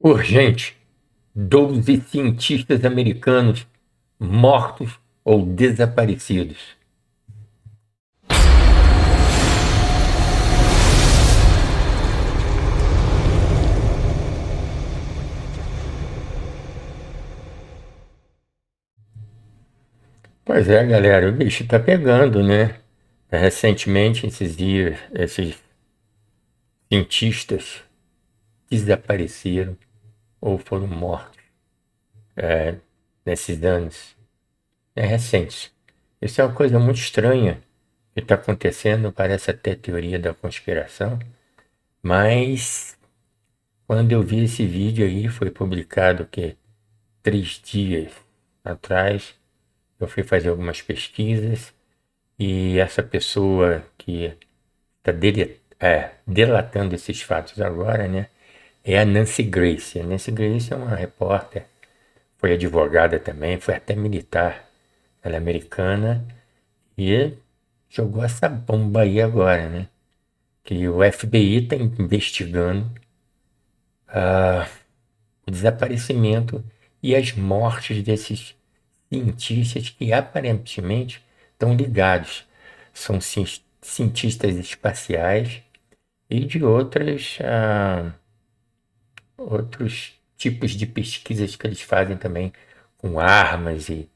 Urgente: 12 cientistas americanos mortos ou desaparecidos. Pois é, galera, o bicho tá pegando, né? Recentemente, esses dias, esses cientistas desapareceram ou foram mortos nesses anos recentes. Isso é uma coisa muito estranha que está acontecendo, parece até teoria da conspiração, mas quando eu vi esse vídeo aí, foi publicado que 3 dias atrás, eu fui fazer algumas pesquisas e essa pessoa que está delatando esses fatos agora, né, é a Nancy Grace. A Nancy Grace é uma repórter, foi advogada também, foi até militar, ela é americana e jogou essa bomba aí agora, né, que o FBI está investigando o desaparecimento e as mortes desses cientistas que aparentemente estão ligados. São cientistas espaciais e de outros tipos de pesquisas que eles fazem também com armas e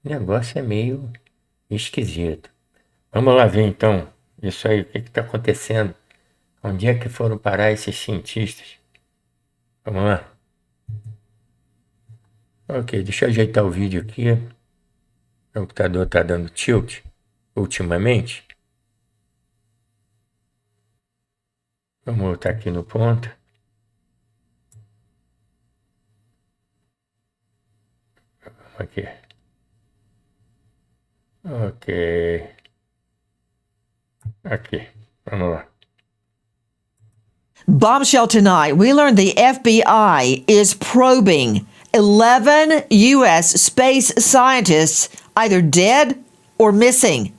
o negócio é meio esquisito. Vamos lá ver então isso aí, o que está acontecendo? Onde é que foram parar esses cientistas? Vamos lá. Ok, deixa eu ajeitar o vídeo aqui. O computador está dando tilt ultimamente. Vamos voltar aqui no ponto. Aqui. Ok. Aqui. Vamos lá. Bombshell tonight, we learned the FBI is probing 11 U.S. space scientists either dead or missing.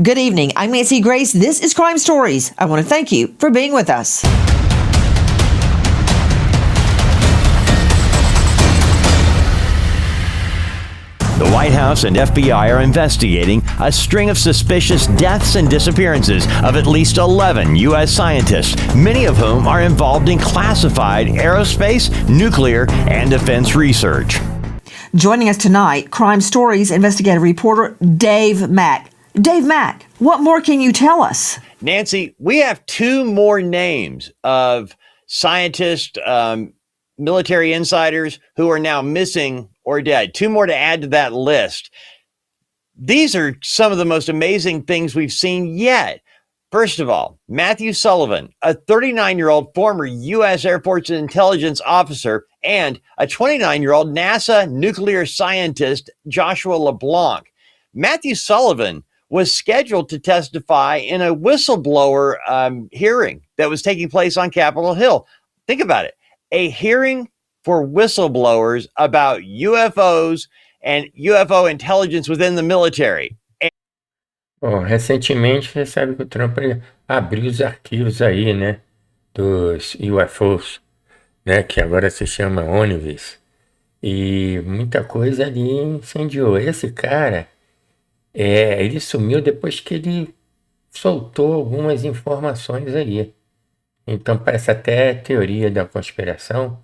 Good evening. I'm Nancy Grace. This is Crime Stories. I want to thank you for being with us. The White House and FBI are investigating a string of suspicious deaths and disappearances of at least 11 U.S. scientists, many of whom are involved in classified aerospace, nuclear, and defense research. Joining us tonight, Crime Stories investigative reporter Dave Mack. Dave Mack, what more can you tell us? Nancy, we have two more names of scientists, military insiders who are now missing or dead. Two more to add to that list. These are some of the most amazing things we've seen yet. First of all, Matthew Sullivan, a 39-year-old former U.S. Air Force intelligence officer, and a 29-year-old NASA nuclear scientist, Joshua LeBlanc. Matthew Sullivan was scheduled to testify in a whistleblower hearing that was taking place on Capitol Hill. Think about it. A hearing for whistleblowers about UFOs and UFO intelligence within the military. Bom, recentemente você sabe que o Trump abriu os arquivos aí, né, dos UFOs, né, que agora se chama ONIVES, e muita coisa ali incendiou. Esse cara, ele sumiu depois que ele soltou algumas informações aí. Então parece até teoria da conspiração.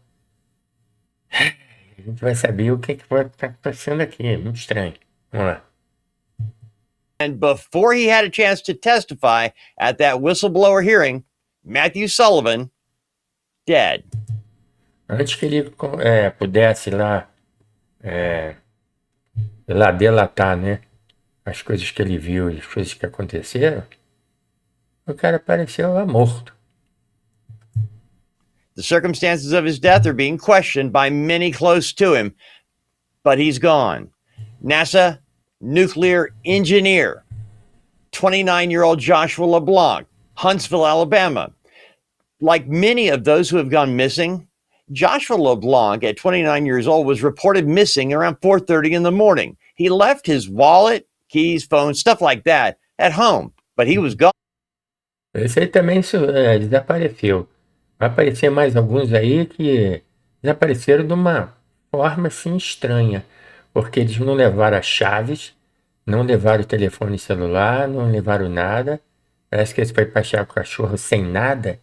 A gente vai saber o que vai estar acontecendo aqui. É muito estranho. Vamos lá. And before he had a chance to testify at that whistleblower hearing, Matthew Sullivan, dead. Antes que ele pudesse lá delatar, né, as coisas que ele viu, as coisas que aconteceram, o cara apareceu lá morto. The circumstances of his death are being questioned by many close to him, but he's gone. NASA nuclear engineer, 29-year-old Joshua LeBlanc, Huntsville, Alabama. Like many of those who have gone missing, Joshua LeBlanc, at 29 years old, was reported missing around 4:30 in the morning. He left his wallet, keys, phone, stuff like that at home, but he was gone. Esse aí também desapareceu. Vai aparecer mais alguns aí que desapareceram de uma forma assim estranha, porque eles não levaram as chaves, não levaram o telefone celular, não levaram nada. Parece que eles foram passear com o cachorro sem nada.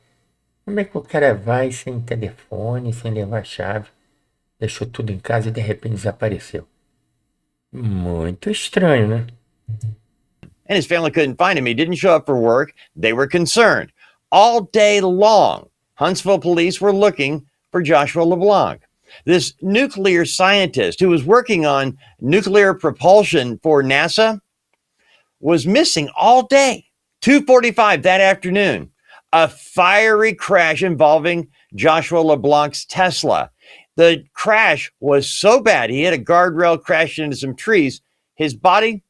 Como é que o cara vai sem telefone, sem levar a chave? Deixou tudo em casa e de repente desapareceu. Muito estranho, né? And his family couldn't find him. He didn't show up for work. They were concerned. All day long, Huntsville police were looking for Joshua LeBlanc. This nuclear scientist who was working on nuclear propulsion for NASA was missing all day. 2:45 that afternoon, a fiery crash involving Joshua LeBlanc's Tesla. The crash was so bad, he hit a guardrail, crashed into some trees. His body,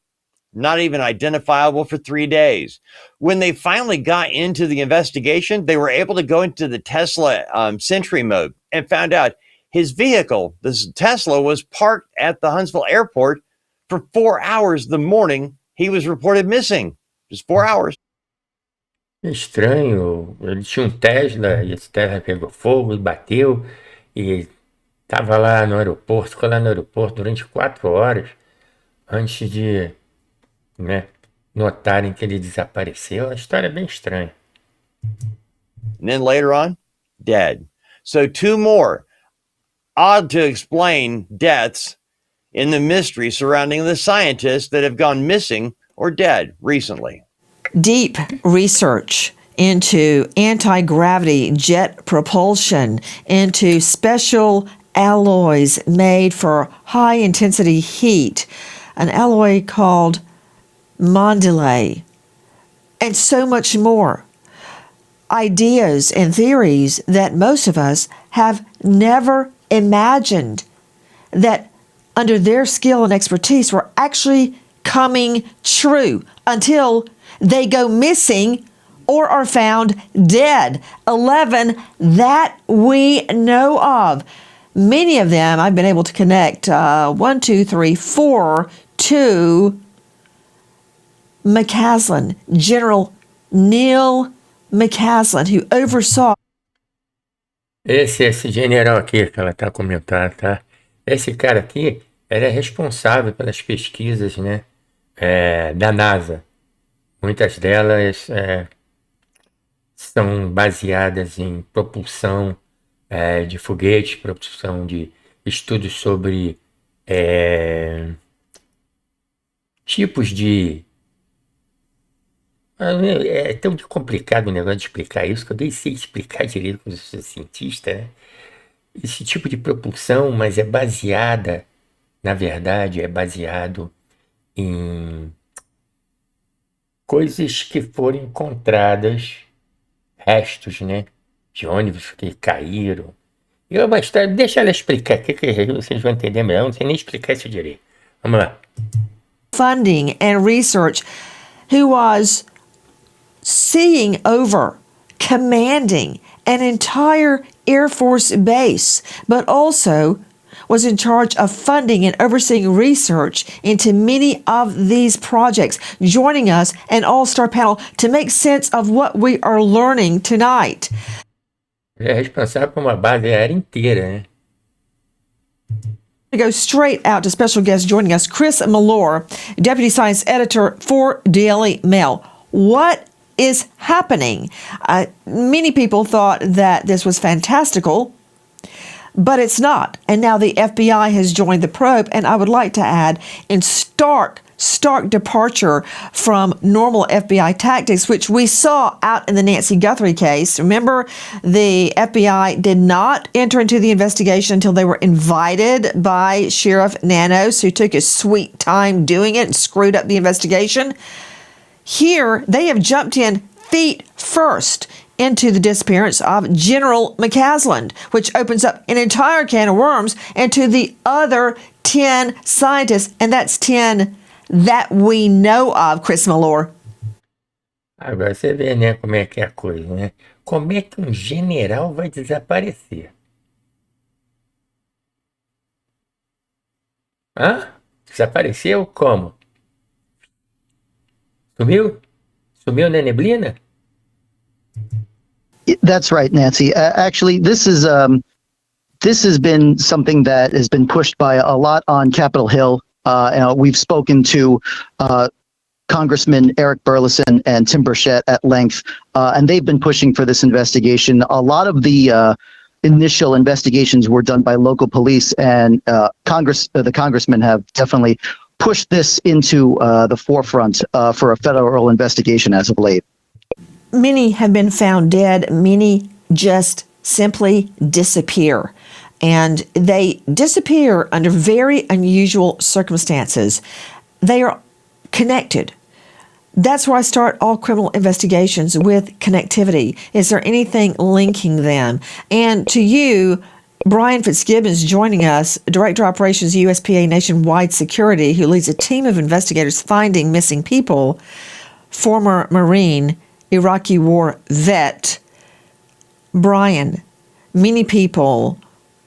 not even identifiable for 3 days. When they finally got into the investigation, they were able to go into the Tesla Sentry mode and found out his vehicle, this Tesla, was parked at the Huntsville airport for 4 hours the morning he was reported missing. Just 4 hours. Estranho. Ele tinha um Tesla e esse Tesla pegou fogo e bateu e estava lá no aeroporto, ficou lá no aeroporto durante 4 horas antes de, né, notarem que ele desapareceu. A história é bem estranha. And then later on, dead. So 2 more odd to explain deaths in the mystery surrounding the scientists that have gone missing or dead recently. Deep research into anti-gravity jet propulsion, into special alloys made for high-intensity heat, an alloy called Mondelez, and so much more. Ideas and theories that most of us have never imagined that under their skill and expertise were actually coming true until they go missing or are found dead. 11 that we know of. Many of them I've been able to connect 1, 2, 3, 4 to McCaslin, General Neil McCaslin, who oversaw. Esse general aqui que ela está comentando, tá? Esse cara aqui, ele é responsável pelas pesquisas, né, da NASA. Muitas delas são baseadas em propulsão de foguetes, propulsão de estudos sobre tipos de... É tão complicado o negócio de explicar isso, que eu nem sei explicar direito como eu sou cientista, né? Esse tipo de propulsão, mas é baseada, na verdade, é baseado em coisas que foram encontradas, restos, né, de ônibus que caíram. E é uma história, deixa ela explicar, que vocês vão entender melhor, eu não sei nem explicar isso direito. Vamos lá. Funding and research, who was seeing over, commanding an entire Air Force base, but also was in charge of funding and overseeing research into many of these projects, joining us, an all-star panel, to make sense of what we are learning tonight. Ele é responsável por uma base aérea inteira, né? To go straight out to special guest joining us, Chris Malore, Deputy Science Editor for Daily Mail. What is happening? Many people thought that this was fantastical, but it's not. And now the FBI has joined the probe, and I would like to add, in stark departure from normal FBI tactics, which we saw out in the Nancy Guthrie case. Remember, the FBI did not enter into the investigation until they were invited by Sheriff Nanos, who took his sweet time doing it and screwed up the investigation. Here, they have jumped in feet first into the disappearance of General McCaslin, which opens up an entire can of worms into the other 10 scientists, and that's 10 that we know of, Chris Malore. Agora você vê, né, como é que é a coisa, né? Como é que um general vai desaparecer? Hã? Desapareceu como? Sumiu? Sumiu na neblina? That's right, Nancy. Actually, this is this has been something that has been pushed by a lot on Capitol Hill. We've spoken to Congressman Eric Burlison and Tim Burchett at length, and they've been pushing for this investigation. A lot of the initial investigations were done by local police, and the congressmen have definitely pushed this into the forefront for a federal investigation as of late. Many have been found dead. Many just simply disappear. And they disappear under very unusual circumstances. They are connected. That's where I start all criminal investigations, with connectivity. Is there anything linking them? And to you, Brian Fitzgibbons joining us, Director of Operations, USPA Nationwide Security, who leads a team of investigators finding missing people, former Marine, Iraqi war vet. Brian, many people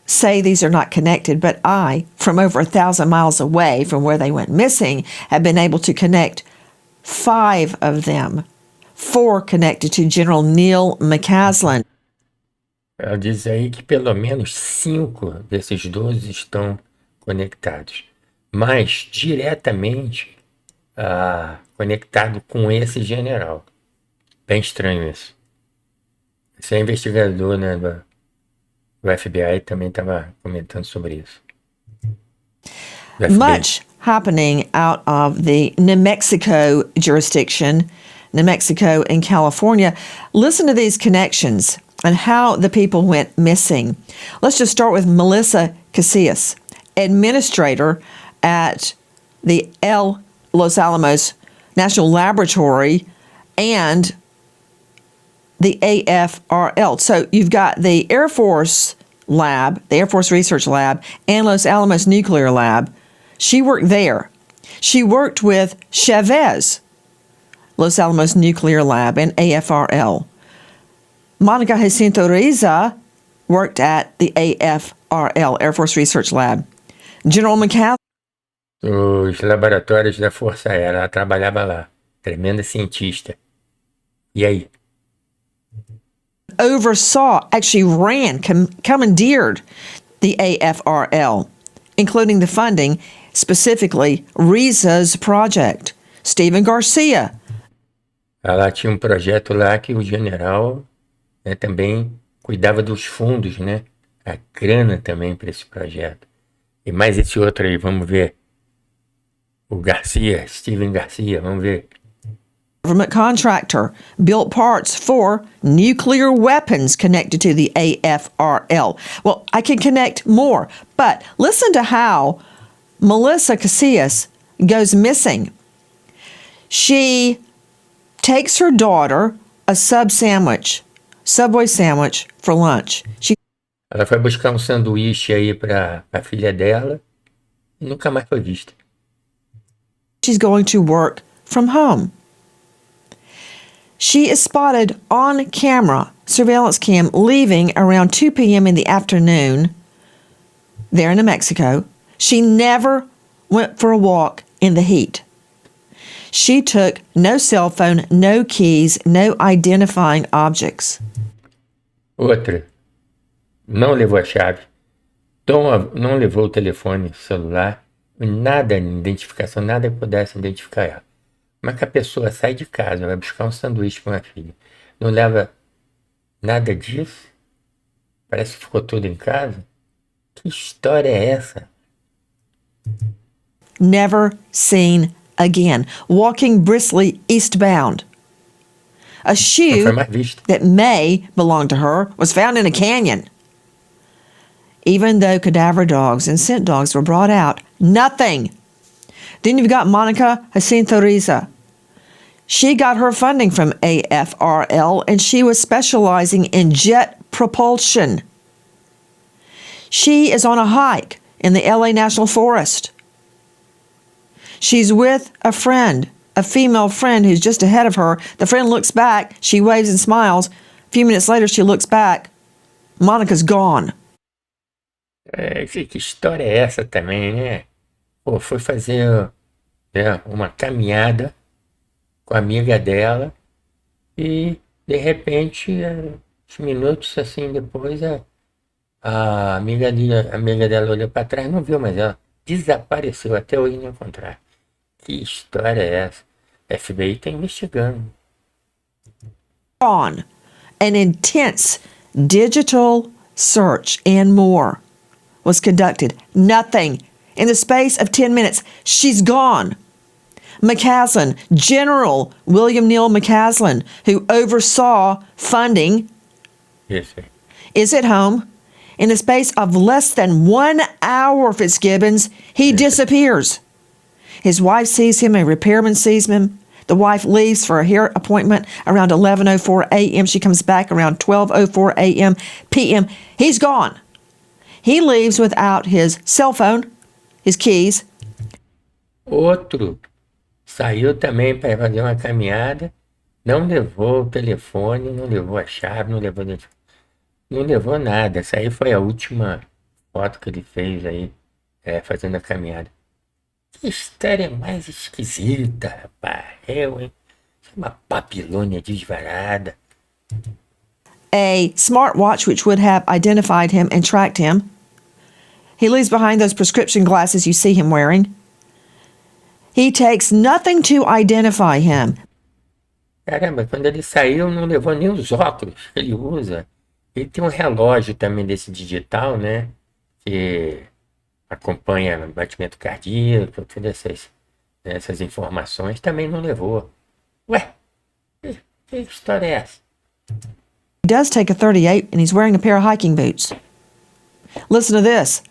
say these are not connected, but I, from over 1,000 miles away from where they went missing, have been able to connect 5 of them, 4 connected to General Neil McCaslin. Ela diz aí que pelo menos 5 desses 12 estão conectados, mas diretamente conectado com esse general. Bem estranho isso. Esse é investigador, né, do FBI, também estava comentando sobre isso. Much happening out of the New Mexico jurisdiction, New Mexico and California. Listen to these connections and how the people went missing. Let's just start with Melissa Casillas, administrator at the Los Alamos National Laboratory and the AFRL. So you've got the Air Force Lab, the Air Force Research Lab, and Los Alamos Nuclear Lab. She worked there. She worked with Chavez, Los Alamos Nuclear Lab, and AFRL. Monica Jacinto Riza worked at the AFRL, Air Force Research Lab. General McCaslin. Os laboratórios da Força Aérea, ela trabalhava lá. Tremenda cientista. E aí? Oversaw, actually ran, commandeered the AFRL, including the funding, specifically Riza's project. Stephen Garcia. Ela tinha um projeto lá que o general, né, também cuidava dos fundos, né? A grana também para esse projeto. E mais esse outro aí, vamos ver. O Garcia, Stephen Garcia, vamos ver. Government contractor, built parts for nuclear weapons connected to the AFRL. Well, I can connect more, but listen to how Melissa Casillas goes missing. She takes her daughter a Subway sandwich for lunch. Ela foi buscar um sanduíche aí para a filha dela e nunca mais foi vista. She's going to work from home. She is spotted on camera, surveillance cam, leaving around 2 p.m. in the afternoon there in New Mexico. She never went for a walk in the heat. She took no cell phone, no keys, no identifying objects. Outra, não levou a chave, não levou o telefone celular, nada de identificação, nada que pudesse identificar ela. Como é que a pessoa sai de casa, vai buscar um sanduíche para uma filha? Não leva nada disso? Parece que ficou tudo em casa? Que história é essa? Never seen again. Walking briskly eastbound. A shoe that may belong to her was found in a canyon. Even though cadaver dogs and scent dogs were brought out, nothing. Then you've got Monica Jacinto Riza. She got her funding from AFRL, and she was specializing in jet propulsion. She is on a hike in the LA National Forest. She's with a friend, a female friend who's just ahead of her. The friend looks back. She waves and smiles. A few minutes later, she looks back. Monica's gone. Que história é essa também, né? Pô, foi fazer uma caminhada com a amiga dela e, de repente, uns minutos assim depois, A amiga dela olhou para trás, não viu mais ela. Desapareceu, até hoje não encontrar. Que história é essa? FBI está investigando. On an intense digital search and more was conducted. Nothing. In the space of 10 minutes, she's gone. McCaslin, General William Neal McCaslin, who oversaw funding, Isso aí. is at home. In the space of less than 1 hour, Fitzgibbons, he disappears. His wife sees him, a repairman sees him. The wife leaves for a hair appointment around 11:04 a.m. She comes back around 12:04 a.m. p.m. He's gone. He leaves without his cell phone, his keys. Outro saiu também para fazer uma caminhada, não levou o telefone, não levou a chave, não levou nada. Essa aí foi a última foto que ele fez aí, fazendo a caminhada. Que história mais esquisita, rapaz. Hein? Isso é uma Babilônia desvarada. A smartwatch which would have identified him and tracked him. He leaves behind those prescription glasses you see him wearing. He takes nothing to identify him. Caramba, quando ele saiu, não levou nem os óculos que ele usa. Ele tem um relógio também desse digital, né? Que acompanha batimento cardíaco, todas essas informações, também não levou. Ué, que história é essa? He does take a 38 and he's wearing a pair of hiking boots. Listen to this.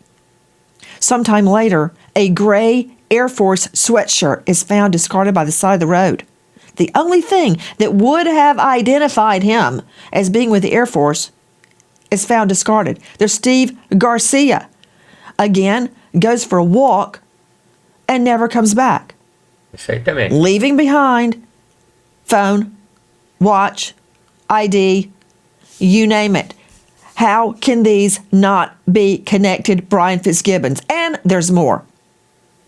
Sometime later, a gray Air Force sweatshirt is found discarded by the side of the road. The only thing that would have identified him as being with the Air Force is found discarded. There's Steve Garcia. Again, goes for a walk and never comes back. Isso aí também. Leaving behind phone, watch, ID, you name it. How can these not be connected, Brian Fitzgibbons? And there's more.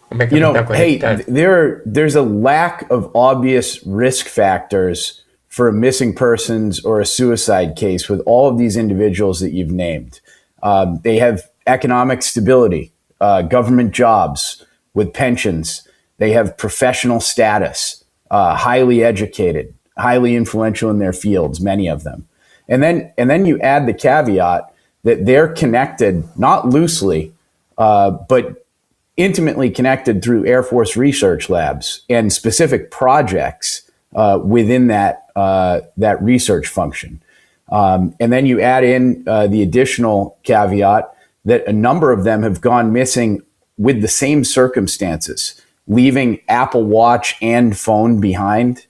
Como é que não tá Hey, conectado? there's a lack of obvious risk factors for a missing persons or a suicide case with all of these individuals that you've named. They have economic stability, government jobs with pensions. They have professional status, highly educated, highly influential in their fields, many of them. And then you add the caveat that they're connected, not loosely, but intimately connected through Air Force research labs and specific projects within that research function. And then you add in the additional caveat that a number of them have gone missing with the same circumstances, leaving Apple Watch and phone behind.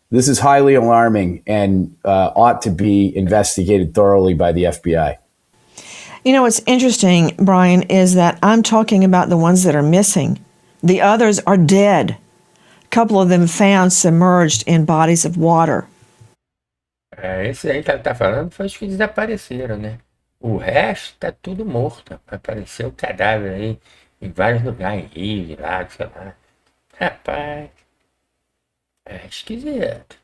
This is highly alarming and ought to be investigated thoroughly by the FBI. You know, what's interesting, Brian, is that I'm talking about the ones that are missing. The others are dead. A couple of them found submerged in bodies of water. Esse aí que ela tá falando foi os que desapareceram, né? O resto tá tudo morto. Apareceu cadáver aí em vários lugares, em rios, lagos, sei lá. Rapaz, é esquisito.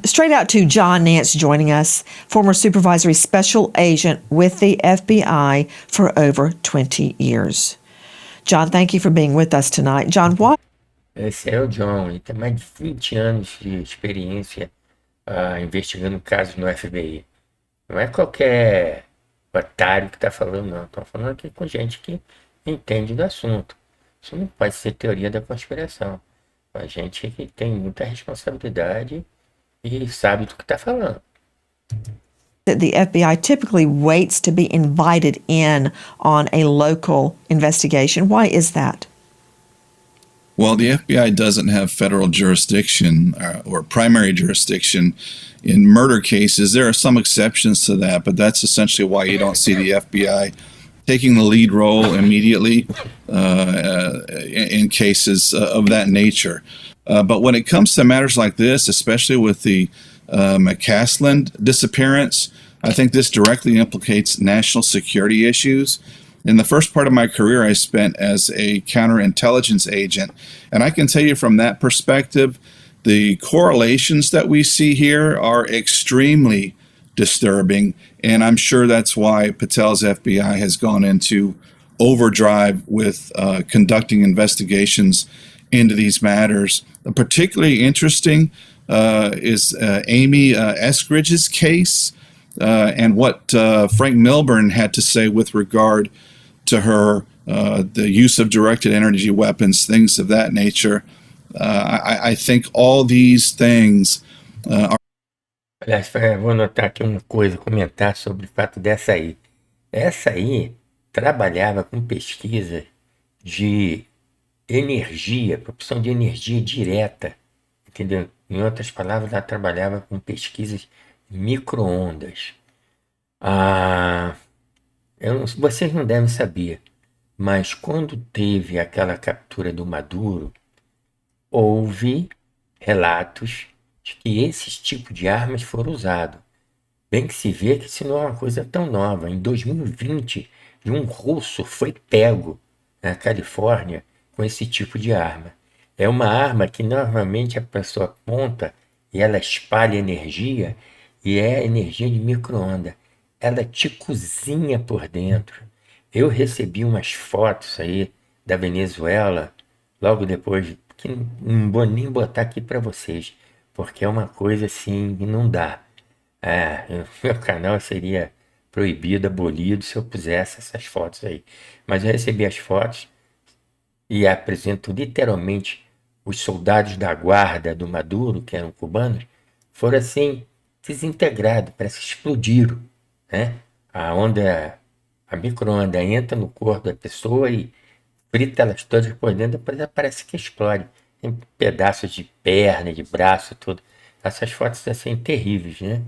Straight out to John Nance joining us, former supervisory special agent with the FBI for over 20 years. John, thank you for being with us tonight. John, what? Esse é o John, ele tem mais de 20 anos de experiência investigando casos no FBI. Não é qualquer otário que está falando, não. Estou falando aqui com gente que entende do assunto. Isso não pode ser teoria da conspiração. A gente que tem muita responsabilidade e sabe do que está falando. The FBI typically waits to be invited in on a local investigation. Why is that? Well, the FBI doesn't have federal jurisdiction or primary jurisdiction in murder cases. There are some exceptions to that, but that's essentially why you don't see the FBI taking the lead role immediately in cases of that nature. But when it comes to matters like this, especially with the McCaslin disappearance, I think this directly implicates national security issues. In the first part of my career, I spent as a counterintelligence agent. And I can tell you from that perspective, the correlations that we see here are extremely disturbing. And I'm sure that's why Patel's FBI has gone into overdrive with conducting investigations into these matters. Particularly interesting is Amy Eskridge's case and what Frank Milburn had to say with regard to her, the use of directed energy weapons, things of that nature. I think all these things are. Aliás, vou anotar aqui uma coisa, comentar sobre o fato dessa aí. Essa aí trabalhava com pesquisa de energia, produção de energia direta, entendeu? Em outras palavras, ela trabalhava com pesquisas de micro-ondas. Vocês não devem saber, mas quando teve aquela captura do Maduro, houve relatos de que esses tipos de armas foram usados. Bem que se vê que isso não é uma coisa tão nova. Em 2020, um russo foi pego na Califórnia com esse tipo de arma. É uma arma que normalmente a pessoa aponta e ela espalha energia, e é energia de micro-ondas. Ela te cozinha por dentro. Eu recebi umas fotos aí da Venezuela, logo depois, que não vou nem botar aqui para vocês, porque é uma coisa assim que não dá. Meu canal seria proibido, abolido, se eu pusesse essas fotos aí. Mas eu recebi as fotos e apresento literalmente os soldados da guarda do Maduro, que eram cubanos, foram assim desintegrados, parece que explodiram, né? A micro-onda entra no corpo da pessoa e frita elas todas por dentro, depois parece que explode. Tem pedaços de perna, de braço, tudo. Essas fotos assim terríveis, né?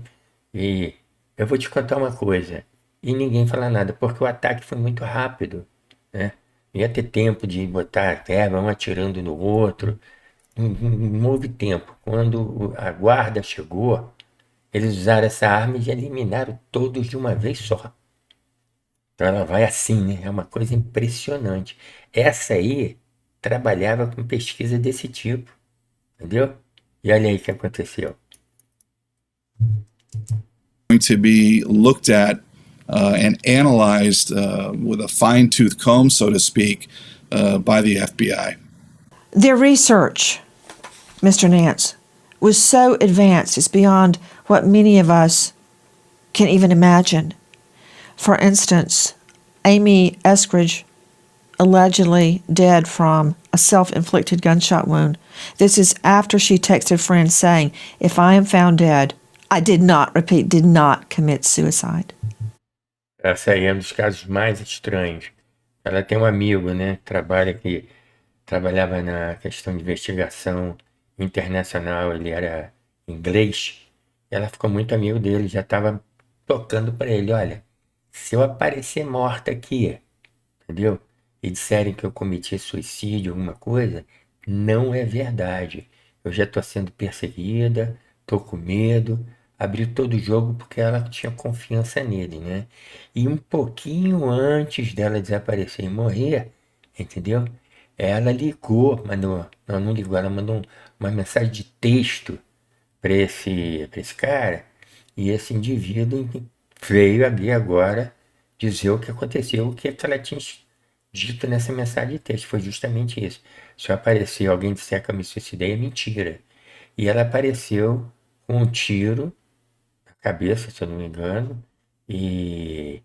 E eu vou te contar uma coisa, e ninguém fala nada, porque o ataque foi muito rápido, né? Não ia ter tempo de botar um atirando no outro, não houve tempo. Quando a guarda chegou, eles usaram essa arma e eliminaram todos de uma vez só. Então ela vai assim, né? É uma coisa impressionante. Essa aí trabalhava com pesquisa desse tipo, entendeu? E olha aí o que aconteceu. Going to be looked at and analyzed with a fine-tooth comb, so to speak, by the FBI. Their research, Mr. Nance, was so advanced, it's beyond what many of us can even imagine. For instance, Amy Eskridge, allegedly dead from a self-inflicted gunshot wound. This is after she texted friends saying, "If I am found dead, I did not commit suicide." Essa aí é um dos casos mais estranhos. Ela tem um amigo, né? Trabalhava na questão de investigação internacional, ele era inglês. Ela ficou muito amigo dele, já estava tocando para ele, olha, se eu aparecer morta aqui, entendeu? E disserem que eu cometi suicídio, alguma coisa, não é verdade. Eu já estou sendo perseguida, estou com medo. Abriu todo o jogo porque ela tinha confiança nele, né? E um pouquinho antes dela desaparecer e morrer, entendeu? Ela ligou, não ligou, ela mandou uma mensagem de texto para esse cara, e esse indivíduo veio ali agora dizer o que aconteceu, o que ela tinha dito nessa mensagem de texto. Foi justamente isso. Se aparecer alguém disser que eu me suicidei, é mentira. E ela apareceu com um tiro na cabeça, se eu não me engano, e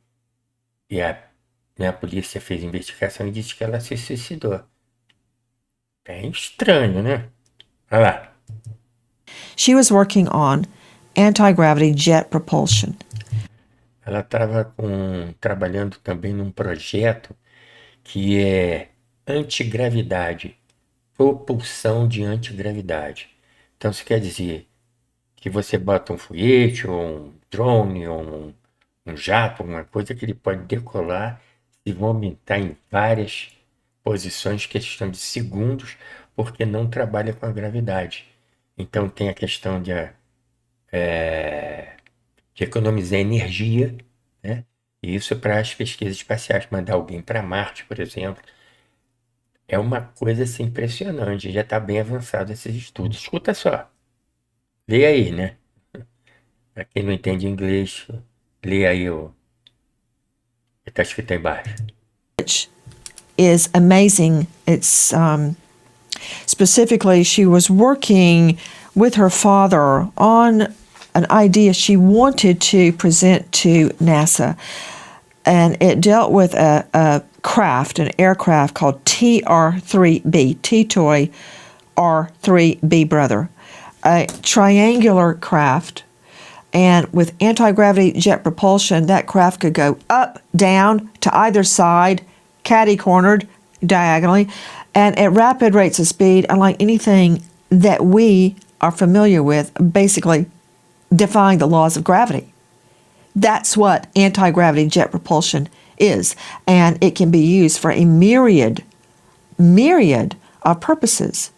a polícia fez investigação e disse que ela se suicidou. É estranho, né? Olha lá. She was working on anti-gravity jet propulsion. Ela estava trabalhando também num projeto que é antigravidade, propulsão de antigravidade. Então, isso quer dizer que você bota um foguete, ou um drone, ou um jato, alguma coisa que ele pode decolar e movimentar em várias posições, questão de segundos, porque não trabalha com a gravidade. Então, tem a questão de economizar energia, né? E isso para as pesquisas espaciais, mandar alguém para Marte, por exemplo, é uma coisa assim, impressionante, já está bem avançado esses estudos. Escuta só, vê aí, né? Para quem não entende inglês, lê aí o que está escrito aí embaixo. Is amazing. It's specifically, she was working with her father on an idea she wanted to present to NASA, and it dealt with a craft, an aircraft called TR-3B, T-Toy R-3B brother, a triangular craft. And with anti-gravity jet propulsion, that craft could go up, down, to either side, catty-cornered, diagonally, and at rapid rates of speed, unlike anything that we are familiar with, basically defying the laws of gravity. That's what anti-gravity jet propulsion is, and it can be used for a myriad of purposes.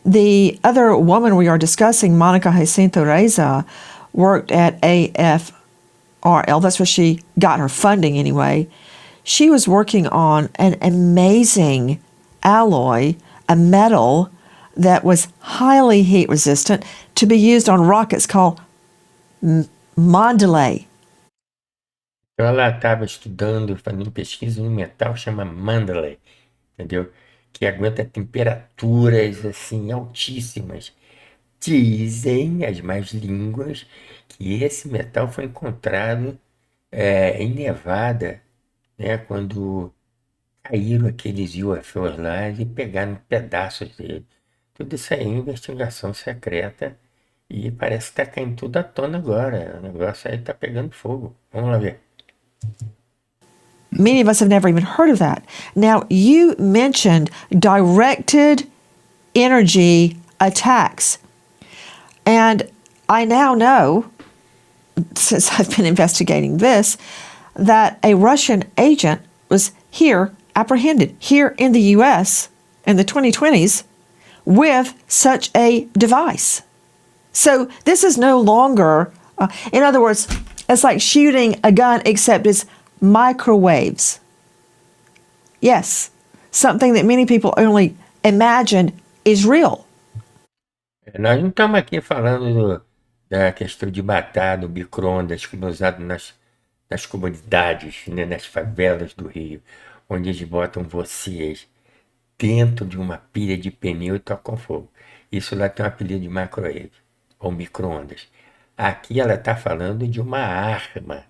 The other woman we are discussing, Monica Jacinto Reza, worked at AFRL. That's where she got her funding anyway. She was working on an amazing alloy, a metal that was highly heat resistant to be used on rockets called Mandalay. Então ela estava estudando, fazendo pesquisa em um metal chama Mandalay, entendeu? Que aguenta temperaturas assim altíssimas. Dizem as más línguas que esse metal foi encontrado em Nevada, né, quando caíram aqueles UFOs lá e pegaram pedaços dele. Tudo isso aí é investigação secreta e parece que está caindo tudo à tona agora. O negócio aí está pegando fogo. Vamos lá ver. Many of us have never even heard of that. Now, you mentioned directed energy attacks. And I now know, since I've been investigating this, that a Russian agent was apprehended here in the U.S. in the 2020s with such a device. So this is no longer, in other words, it's like shooting a gun, except it's microwaves. Yes, something that many people only imagine is real. Nós não estamos aqui falando da questão de matar no micro-ondas que é usado nas comunidades, né, nas favelas do Rio, onde eles botam vocês dentro de uma pilha de pneu e tocam fogo. Isso lá tem um apelido de microwave, ou micro-ondas. Aqui ela está falando de uma arma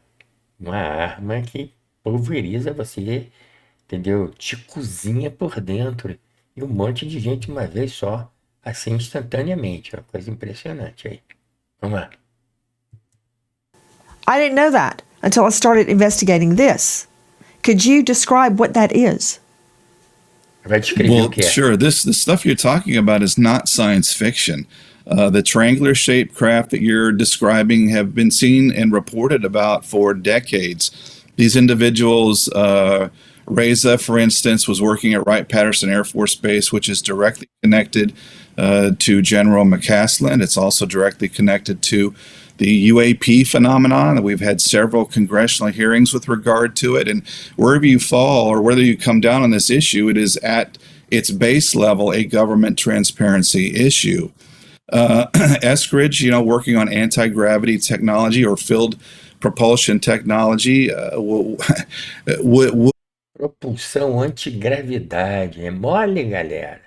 que pulveriza você, entendeu? Te cozinha por dentro. E um monte de gente uma vez só, assim, instantaneamente. Uma coisa impressionante aí. Vamos lá. I didn't know that until I started investigating this. Could you describe what that is? Vai descrever o Well, que é. sure. The stuff you're talking about is not science fiction. The triangular shaped craft that you're describing have been seen and reported about for decades. These individuals, Reza, for instance, was working at Wright-Patterson Air Force Base, which is directly connected to General McCaslin. It's also directly connected to the UAP phenomenon. We've had several congressional hearings with regard to it. And wherever you fall or whether you come down on this issue, it is at its base level a government transparency issue. Eskridge, working on anti-gravity technology or filled propulsion technology, Propulsão antigravidade. É mole, galera.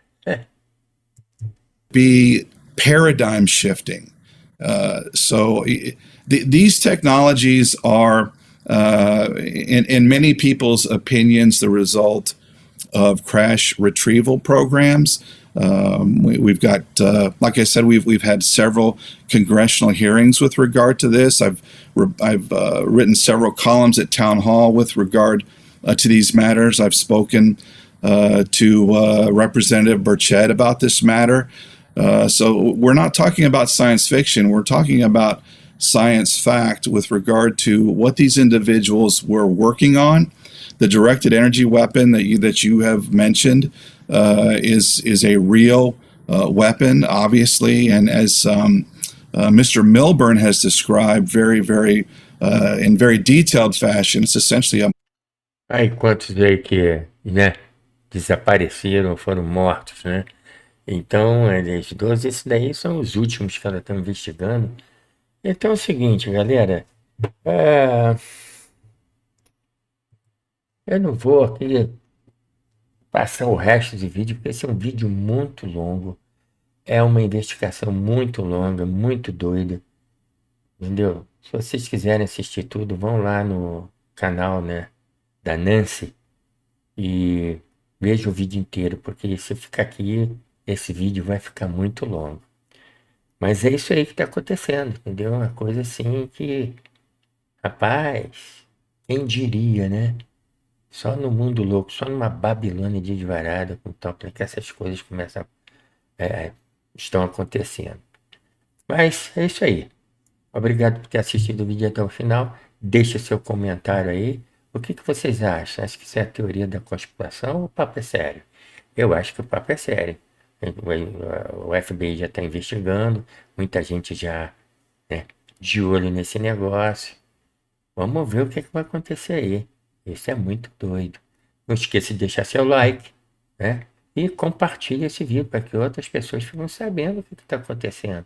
be paradigm shifting. These technologies are, in many people's opinions, the result of crash retrieval programs. We've got, like I said, we've had several congressional hearings with regard to this. I've written several columns at Town Hall with regard to these matters. I've spoken to Representative Burchett about this matter. So we're not talking about science fiction. We're talking about science fact with regard to what these individuals were working on. The directed energy weapon that you have mentioned is a real weapon, obviously, and as Mr. Milburn has described very in very detailed fashion, it's essentially a. Aí quantos aí que, né, desapareceram, foram mortos, né? Então, esses 12, esses daí são os últimos que ela está investigando. Então é o seguinte, galera. é, eu não vou aqui passar o resto do vídeo, porque esse é um vídeo muito longo. É uma investigação muito longa, muito doida. Entendeu? Se vocês quiserem assistir tudo, vão lá no canal, né, da Nancy e vejam o vídeo inteiro, porque se eu ficar aqui, esse vídeo vai ficar muito longo. Mas é isso aí que está acontecendo, entendeu? Uma coisa assim que, rapaz, quem diria, né? Só no mundo louco, só numa Babilônia desvarada, com toque, que essas coisas começam, estão acontecendo. Mas é isso aí. Obrigado por ter assistido o vídeo até o final. Deixe seu comentário aí. O que vocês acham? Acho que isso é a teoria da conspiração ou o papo é sério? Eu acho que o papo é sério. O FBI já está investigando, muita gente já, né, de olho nesse negócio. Vamos ver o que vai acontecer aí. Isso é muito doido. Não esqueça de deixar seu like, né? E compartilhe esse vídeo para que outras pessoas fiquem sabendo o que está acontecendo,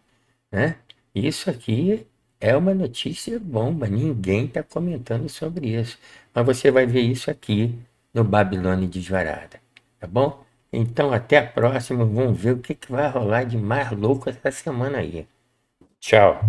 né? Isso aqui é uma notícia bomba. Ninguém está comentando sobre isso. Mas você vai ver isso aqui no Babilônia Desvarada, tá bom? Então até a próxima. Vamos ver o que vai rolar de mais louco essa semana aí. Tchau.